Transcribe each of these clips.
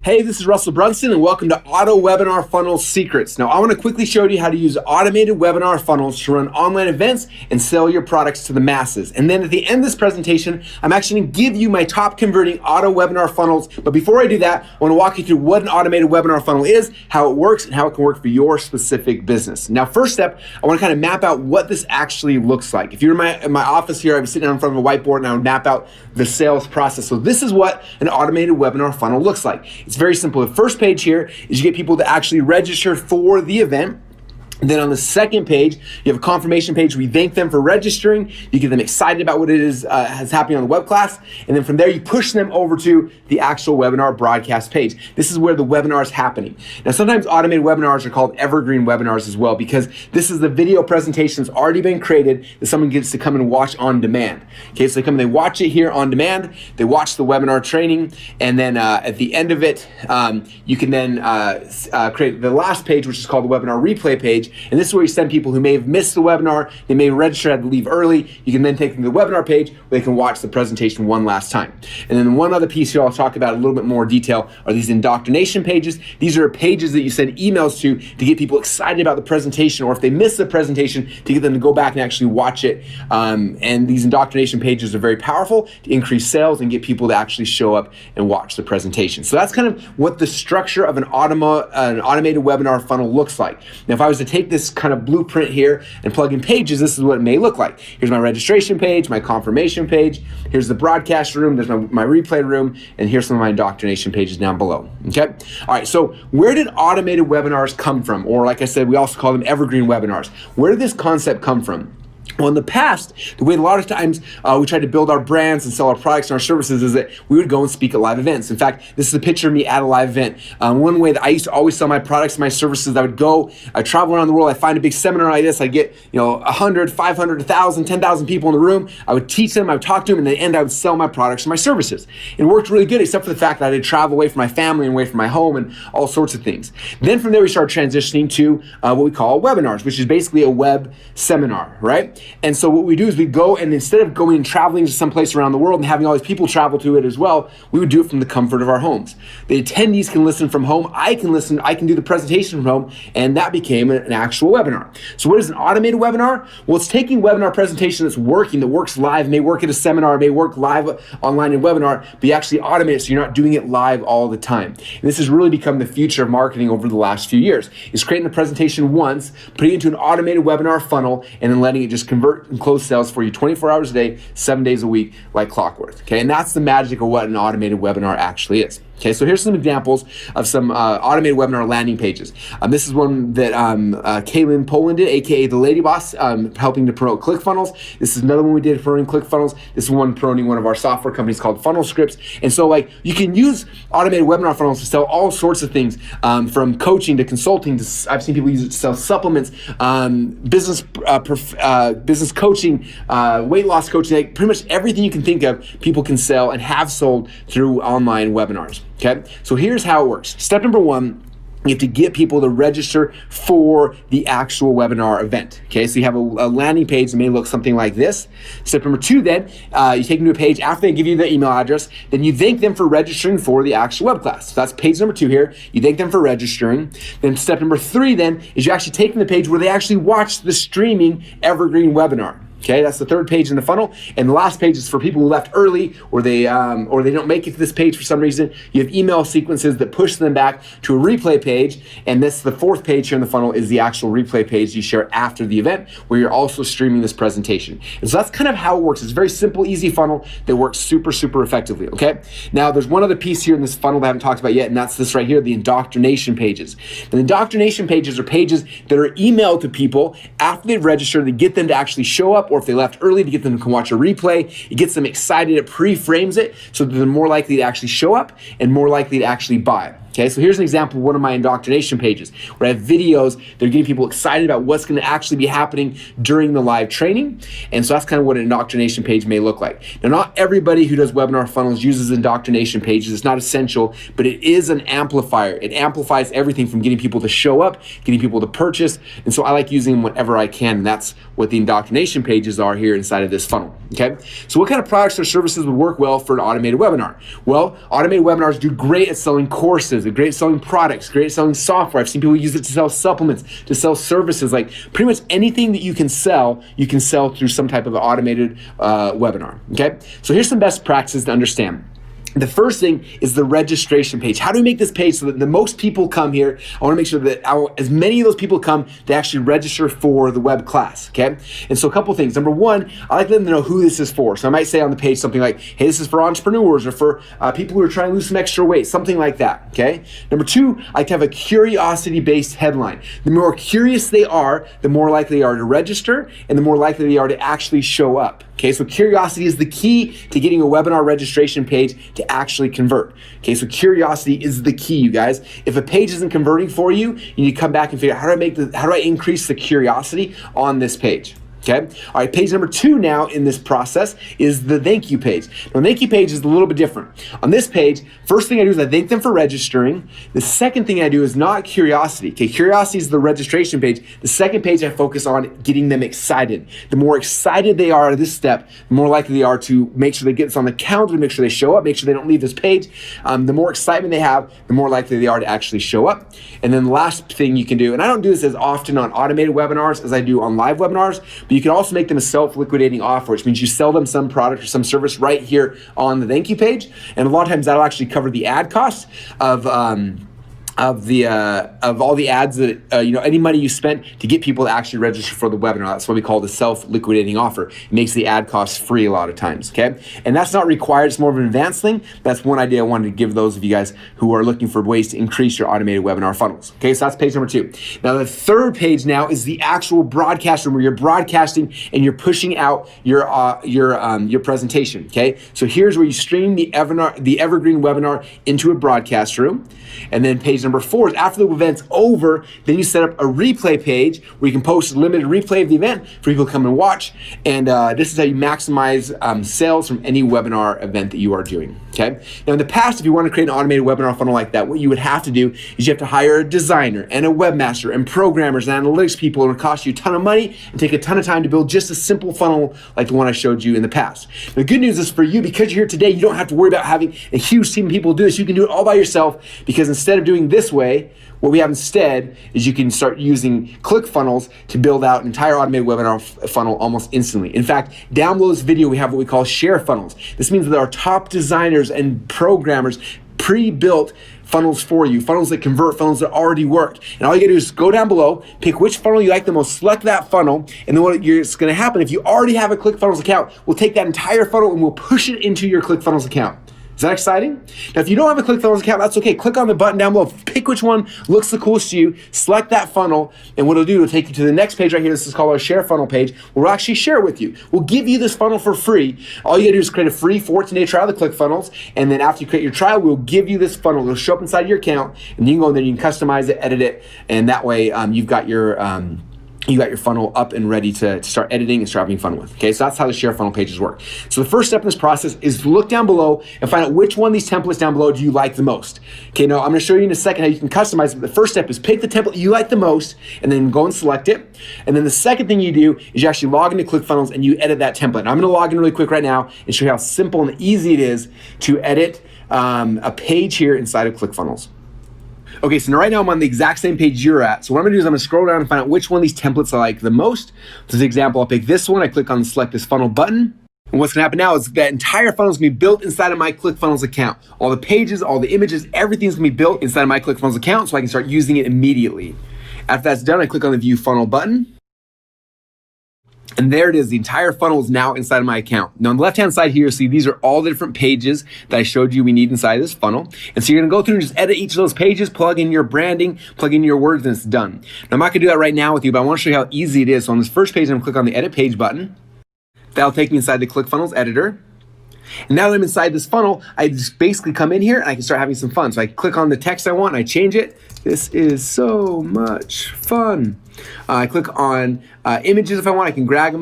Hey, this is Russell Brunson and welcome to Auto Webinar Funnel Secrets. Now, I want to quickly show you how to use automated webinar funnels to run online events and sell your products to the masses. And then at the end of this presentation, I'm actually going to give you my top converting auto webinar funnels. But before I do that, I want to walk you through what an automated webinar funnel is, how it works, and how it can work for your specific business. Now, first step, I want to kind of map out what this actually looks like. If you're in my office here, I'm sitting down in front of a whiteboard and I would map out the sales process. So this is what an automated webinar funnel looks like. It's very simple. The first page here is you get people to actually register for the event. And then on the second page, you have a confirmation page where you thank them for registering. You get them excited about what it is happening on the web class. And then from there, you push them over to the actual webinar broadcast page. This is where the webinar is happening. Now, sometimes automated webinars are called evergreen webinars as well, because this is the video presentation that's already been created that someone gets to come and watch on demand. Okay, so they come and they watch it here on demand. They watch the webinar training. And then at the end of it, you can then create the last page, which is called the webinar replay page. And this is where you send people who may have missed the webinar, they may register, had to leave early. You can then take them to the webinar page where they can watch the presentation one last time. And then one other piece here I'll talk about in a little bit more detail are these indoctrination pages. These are pages that you send emails to get people excited about the presentation, or if they miss the presentation, to get them to go back and actually watch it. And these indoctrination pages are very powerful to increase sales and get people to actually show up and watch the presentation. So that's kind of what the structure of an automated webinar funnel looks like. Now, if I was to take this kind of blueprint here and plug in pages, this is what it may look like. Here's my registration page, my confirmation page, here's the broadcast room, there's my replay room, and here's some of my indoctrination pages down below, okay? All right, so where did automated webinars come from? Or like I said, we also call them evergreen webinars. Where did this concept come from? Well, in the past, the way a lot of times we tried to build our brands and sell our products and our services is that we would go and speak at live events. In fact, this is a picture of me at a live event. One way that I used to always sell my products and my services, I travel around the world, I find a big seminar like this, I get 100, 500, 1,000, 10,000 people in the room, I would teach them, I would talk to them, and at the end I would sell my products and my services. It worked really good, except for the fact that I had to travel away from my family and away from my home and all sorts of things. Then from there we started transitioning to what we call webinars, which is basically a web seminar, right? And so what we do is we go, and instead of going and traveling to some place around the world and having all these people travel to it as well, we would do it from the comfort of our homes. The attendees can listen from home. I can listen, I can do the presentation from home, and that became an actual webinar. So what is an automated webinar? Well, it's taking webinar presentation that's working, that works live, may work at a seminar, may work live online in webinar, but you actually automate it so you're not doing it live all the time. And this has really become the future of marketing over the last few years. It's creating a presentation once, putting it into an automated webinar funnel, and then letting it just convert and close sales for you 24 hours a day, 7 days a week, like clockwork. Okay, and that's the magic of what an automated webinar actually is. Okay, so here's some examples of some automated webinar landing pages. This is one that Kaylin Poland did, aka the Lady Boss, helping to promote ClickFunnels. This is another one we did promoting ClickFunnels. This is one promoting one of our software companies called Funnel Scripts. And so you can use automated webinar funnels to sell all sorts of things, from coaching to consulting to, I've seen people use it to sell supplements, business coaching, weight loss coaching, like pretty much everything you can think of, people can sell and have sold through online webinars. Okay, so here's how it works. Step number one, you have to get people to register for the actual webinar event. Okay, so you have a landing page that may look something like this. Step number two, then, you take them to a page after they give you their email address, then you thank them for registering for the actual web class. So that's page number two here. You thank them for registering. Then step number three, then, is you actually take them to the page where they actually watch the streaming evergreen webinar. Okay, that's the third page in the funnel. And the last page is for people who left early, or they don't make it to this page for some reason. You have email sequences that push them back to a replay page. And this, the fourth page here in the funnel, is the actual replay page you share after the event, where you're also streaming this presentation. And so that's kind of how it works. It's a very simple, easy funnel that works super, super effectively, okay? Now, there's one other piece here in this funnel that I haven't talked about yet, and that's this right here, the indoctrination pages. The indoctrination pages are pages that are emailed to people after they've registered to get them to actually show up, or if they left early, to get them to come watch a replay. It gets them excited, it pre-frames it so that they're more likely to actually show up and more likely to actually buy. Okay, so here's an example of one of my indoctrination pages where I have videos that are getting people excited about what's going to actually be happening during the live training. And so that's kind of what an indoctrination page may look like. Now, not everybody who does webinar funnels uses indoctrination pages. It's not essential, but it is an amplifier. It amplifies everything from getting people to show up, getting people to purchase. And so I like using them whenever I can. And that's what the indoctrination pages are here inside of this funnel. Okay, so what kind of products or services would work well for an automated webinar? Well, automated webinars do great at selling courses, great at selling products, great at selling software. I've seen people use it to sell supplements, to sell services. Like pretty much anything that you can sell through some type of automated webinar. Okay, so here's some best practices to understand. The first thing is the registration page. How do we make this page so that the most people come here? I want to make sure that as many of those people come, they actually register for the web class, okay? And so a couple things. Number one, I like them to know who this is for. So I might say on the page something like, hey, this is for entrepreneurs or for people who are trying to lose some extra weight, something like that, okay? Number two, I like to have a curiosity-based headline. The more curious they are, the more likely they are to register and the more likely they are to actually show up. Okay, so curiosity is the key to getting a webinar registration page to actually convert. Okay, so curiosity is the key, you guys. If a page isn't converting for you, you need to come back and figure out how do I increase the curiosity on this page. Okay. All right. Page number two now in this process is the thank you page. Now, the thank you page is a little bit different. On this page, first thing I do is I thank them for registering. The second thing I do is not curiosity. Okay. Curiosity is the registration page. The second page I focus on getting them excited. The more excited they are at this step, the more likely they are to make sure they get this on the calendar, make sure they show up, make sure they don't leave this page. The more excitement they have, the more likely they are to actually show up. And then the last thing you can do, and I don't do this as often on automated webinars as I do on live webinars, but you can also make them a self-liquidating offer, which means you sell them some product or some service right here on the thank you page. And a lot of times that'll actually cover the ad costs of all the ads that any money you spent to get people to actually register for the webinar. That's what we call the self-liquidating offer. It makes the ad costs free a lot of times, okay? And that's not required, it's more of an advanced thing. That's one idea I wanted to give those of you guys who are looking for ways to increase your automated webinar funnels. Okay, so that's page number two. Now the third page now is the actual broadcast room where you're broadcasting and you're pushing out your presentation, okay? So here's where you stream the evergreen webinar into a broadcast room. And then page number four is after the event's over, then you set up a replay page where you can post a limited replay of the event for people to come and watch. And this is how you maximize sales from any webinar event that you are doing, okay? Now in the past, if you want to create an automated webinar funnel like that, what you would have to do is you have to hire a designer and a webmaster and programmers and analytics people. It would cost you a ton of money and take a ton of time to build just a simple funnel like the one I showed you in the past. The good news is for you, because you're here today, you don't have to worry about having a huge team of people do this. You can do it all by yourself, because instead of doing this way, what we have instead is you can start using ClickFunnels to build out an entire automated webinar funnel almost instantly. In fact, down below this video, we have what we call share funnels. This means that our top designers and programmers pre-built funnels for you, funnels that convert, funnels that already work. And all you gotta do is go down below, pick which funnel you like the most, select that funnel, and then what's gonna happen, if you already have a ClickFunnels account, we'll take that entire funnel and we'll push it into your ClickFunnels account. Is that exciting? Now, if you don't have a ClickFunnels account, that's okay. Click on the button down below. Pick which one looks the coolest to you. Select that funnel, and what it'll do, it'll take you to the next page right here. This is called our Share Funnel page, where we'll actually share it with you. We'll give you this funnel for free. All you gotta do is create a free 14-day trial of ClickFunnels, and then after you create your trial, we'll give you this funnel. It'll show up inside your account, and you can go in there, you can customize it, edit it, and that way you've got your funnel up and ready to start editing and start having fun with. Okay, so that's how the share funnel pages work. So the first step in this process is to look down below and find out which one of these templates down below do you like the most. Okay, now I'm gonna show you in a second how you can customize it. But the first step is pick the template you like the most and then go and select it. And then the second thing you do is you actually log into ClickFunnels and you edit that template. And I'm gonna log in really quick right now and show you how simple and easy it is to edit a page here inside of ClickFunnels. Okay, so now right now I'm on the exact same page you're at. So what I'm gonna do is I'm gonna scroll down and find out which one of these templates I like the most. For example, I'll pick this one. I click on the select this funnel button. And what's gonna happen now is that entire funnel is gonna be built inside of my ClickFunnels account. All the pages, all the images, everything's gonna be built inside of my ClickFunnels account so I can start using it immediately. After that's done, I click on the view funnel button. And there it is, the entire funnel is now inside of my account. Now on the left-hand side here, see these are all the different pages that I showed you we need inside of this funnel. And so you're gonna go through and just edit each of those pages, plug in your branding, plug in your words, and it's done. Now I'm not gonna do that right now with you, but I wanna show you how easy it is. So on this first page, I'm gonna click on the edit page button. That'll take me inside the ClickFunnels editor. And now that I'm inside this funnel, I just basically come in here and I can start having some fun. So I click on the text I want and I change it. This is so much fun. I click on images if I want. I can drag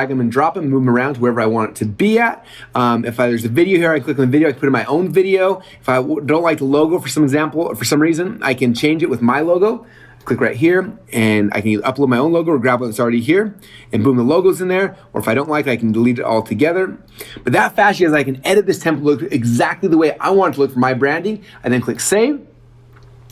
them and drop them, move them around to wherever I want it to be at. If there's a video here, I click on the video, I can put in my own video. If I don't like the logo for some reason, I can change it with my logo. Click right here and I can either upload my own logo or grab one that's already here and boom, the logo's in there. Or if I don't like it, I can delete it all together. But that fast is I can edit this template to look exactly the way I want it to look for my branding. I then click save.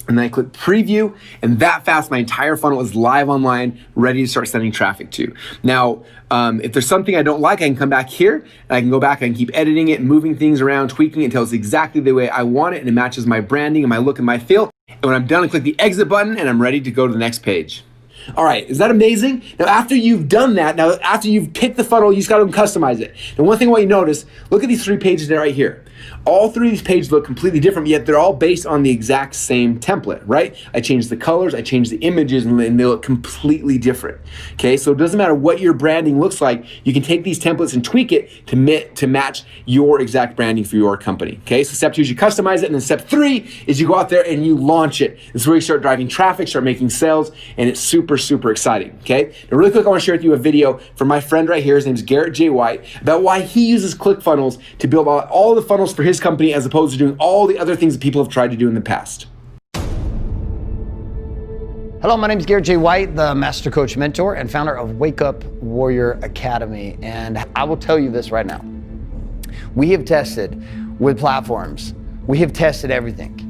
And then I click preview, and that fast, my entire funnel is live online, ready to start sending traffic to. Now, if there's something I don't like, I can come back here, and I can go back and keep editing it, moving things around, tweaking it until it's exactly the way I want it, and it matches my branding and my look and my feel. And when I'm done, I click the exit button, and I'm ready to go to the next page. All right, is that amazing? Now, after you've done that, after you've picked the funnel, you just gotta customize it. And one thing I want you to notice, look at these 3 pages there right here. All 3 of these pages look completely different, yet they're all based on the exact same template, right? I changed the colors, I changed the images, and they look completely different, okay? So it doesn't matter what your branding looks like, you can take these templates and tweak it to match your exact branding for your company, okay? So step 2 is you customize it, and then step 3 is you go out there and you launch it. This is where you start driving traffic, start making sales, and it's super, super exciting, okay? Now really quick, I wanna share with you a video from my friend right here, his name is Garrett J. White, about why he uses ClickFunnels to build all the funnels for his company as opposed to doing all the other things that people have tried to do in the past. Hello, my name is Garrett J. White, the Master Coach Mentor and founder of Wake Up Warrior Academy. And I will tell you this right now. We have tested with platforms. We have tested everything.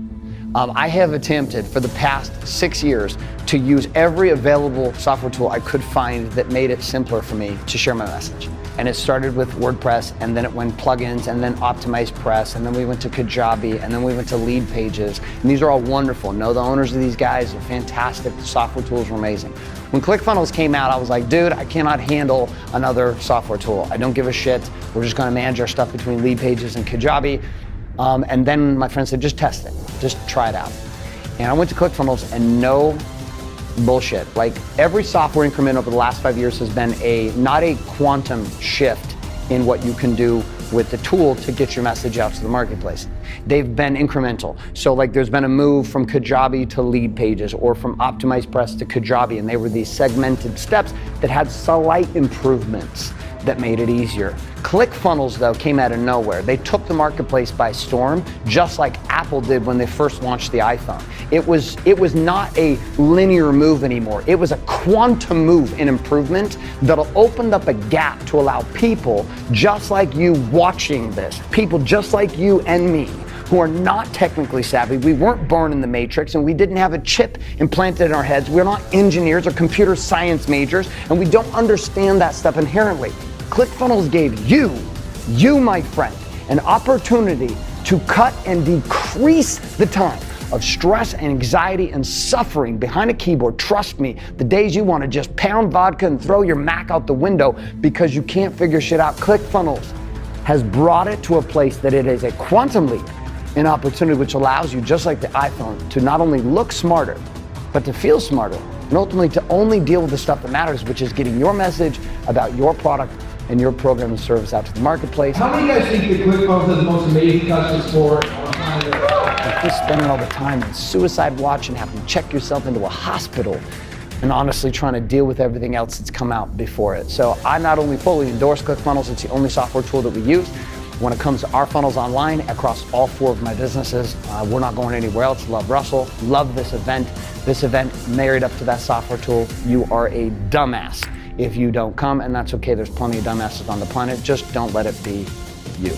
I have attempted for the past 6 years to use every available software tool I could find that made it simpler for me to share my message. And it started with WordPress, and then it went plugins, and then OptimizePress, and then we went to Kajabi, and then we went to Lead Pages. And these are all wonderful. Know the owners of these guys are fantastic. The software tools were amazing. When ClickFunnels came out, I was like, dude, I cannot handle another software tool. I don't give a shit. We're just gonna manage our stuff between Lead Pages and Kajabi. And then my friend said, just test it, just try it out. And I went to ClickFunnels, and no bullshit. Like, every software increment over the last 5 years has been not a quantum shift in what you can do with the tool to get your message out to the marketplace. They've been incremental. So like there's been a move from Kajabi to Lead Pages or from OptimizePress to Kajabi, and they were these segmented steps that had slight improvements that made it easier. ClickFunnels, though, came out of nowhere. They took the marketplace by storm, just like Apple did when they first launched the iPhone. It was not a linear move anymore. It was a quantum move in improvement that'll open up a gap to allow people just like you watching this, people just like you and me, who are not technically savvy. We weren't born in the matrix, and we didn't have a chip implanted in our heads. We're not engineers or computer science majors, and we don't understand that stuff inherently. ClickFunnels gave you, my friend, an opportunity to cut and decrease the time of stress and anxiety and suffering behind a keyboard. Trust me, the days you want to just pound vodka and throw your Mac out the window because you can't figure shit out, ClickFunnels has brought it to a place that it is a quantum leap, an opportunity which allows you, just like the iPhone, to not only look smarter, but to feel smarter, and ultimately to only deal with the stuff that matters, which is getting your message about your product and your program and service out to the marketplace. How many of you guys think that ClickFunnels has the most amazing customer support? If you're spending all the time in suicide watch and having to check yourself into a hospital and honestly trying to deal with everything else that's come out before it. So I not only fully endorse ClickFunnels, it's the only software tool that we use. When it comes to our funnels online across all 4 of my businesses, we're not going anywhere else. Love Russell, love this event. This event married up to that software tool. You are a dumbass if you don't come, and that's okay. There's plenty of dumbasses on the planet. Just don't let it be you.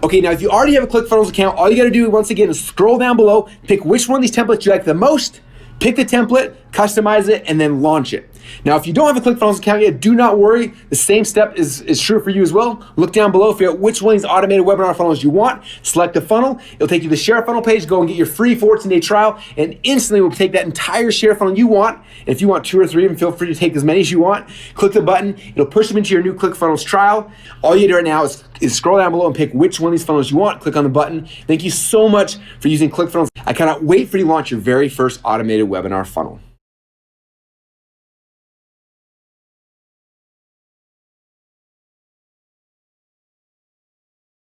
Okay, now if you already have a ClickFunnels account, all you gotta do once again is scroll down below, pick which one of these templates you like the most, pick the template, customize it, and then launch it. Now, if you don't have a ClickFunnels account yet, do not worry. The same step is true for you as well. Look down below, figure out which one of these automated webinar funnels you want, select the funnel. It'll take you to the Share Funnel page, go and get your free 14-day trial, and instantly we'll take that entire Share Funnel you want. And if you want 2 or 3 of them, feel free to take as many as you want. Click the button, it'll push them into your new ClickFunnels trial. All you do right now is scroll down below and pick which one of these funnels you want, click on the button. Thank you so much for using ClickFunnels. I cannot wait for you to launch your very first automated webinar funnel.